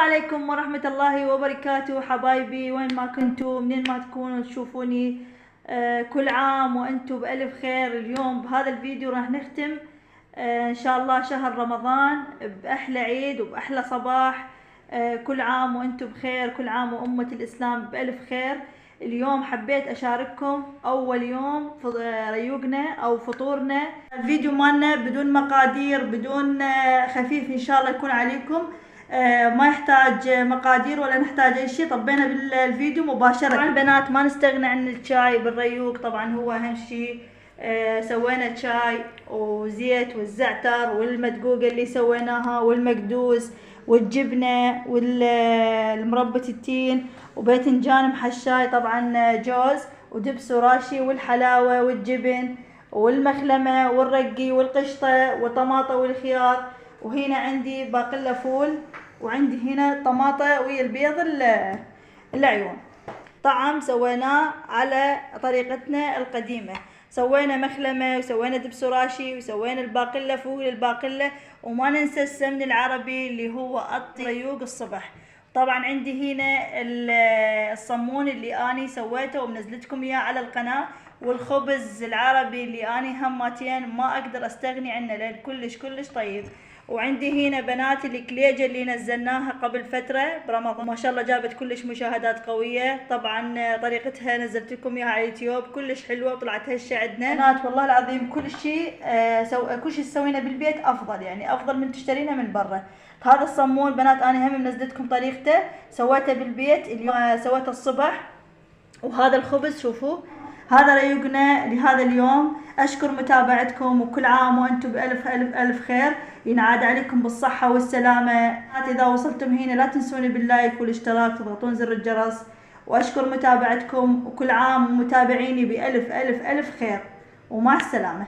عليكم ورحمة الله وبركاته حبايبي، وين ما كنتوا منين ما تكونوا تشوفوني. كل عام وانتم بألف خير. اليوم بهذا الفيديو راح نختم ان شاء الله شهر رمضان بأحلى عيد وبأحلى صباح. كل عام وانتم بخير، كل عام وأمة الإسلام بألف خير. اليوم حبيت أشارككم أول يوم ريوقنا أو فطورنا. الفيديو مالنا بدون مقادير، بدون خفيف إن شاء الله يكون عليكم. ما يحتاج مقادير ولا نحتاج أي شيء، طبينا بالفيديو مباشرة. طبعا بنات ما نستغنى عن الشاي بالريوق، طبعا هو أهم شيء. سوينا شاي وزيت والزعتر والمدقوقة اللي سويناها والمقدوس والجبنة والمربى التين وباذنجان محشاي، طبعا جوز ودبس وراشي والحلاوة والجبن والمخلمة والرقي والقشطة والطماطة والخيار. وهنا عندي باقلة فول، وعندي هنا طماطة ويا البيض العيون. طعم سويناه على طريقتنا القديمة، سوينا مخلمة وسوينا دبس راشي وسوينا الباقلة فول الباقلة، وما ننسى السمن العربي اللي هو ريوق الصبح. طبعا عندي هنا الصمون اللي اني سويته ومنزلتكم اياه على القناة، والخبز العربي اللي اني همتين ما اقدر استغني عنه لان كلش طيب. وعندي هنا بنات الكليجة اللي نزلناها قبل فترة برمضان، ما شاء الله جابت كلش مشاهدات قوية. طبعا طريقتها نزلت لكم اياها على اليوتيوب، كلش حلوة وطلعت هشة عندنا بنات. والله العظيم كل شيء كل شيء سوينا بالبيت افضل، يعني افضل من تشترينه من برا. هذا الصمون بنات انا هم منزلت لكم طريقته، سويته بالبيت اليوم، سويته الصبح. وهذا الخبز شوفوا، هذا ريوقنا لهذا اليوم. أشكر متابعتكم، وكل عام وأنتم بألف ألف ألف خير. ينعاد عليكم بالصحة والسلامة. إذا وصلتم هنا لا تنسوني باللايك والاشتراك، تضغطون زر الجرس. وأشكر متابعتكم، وكل عام ومتابعيني بألف ألف ألف خير، ومع السلامة.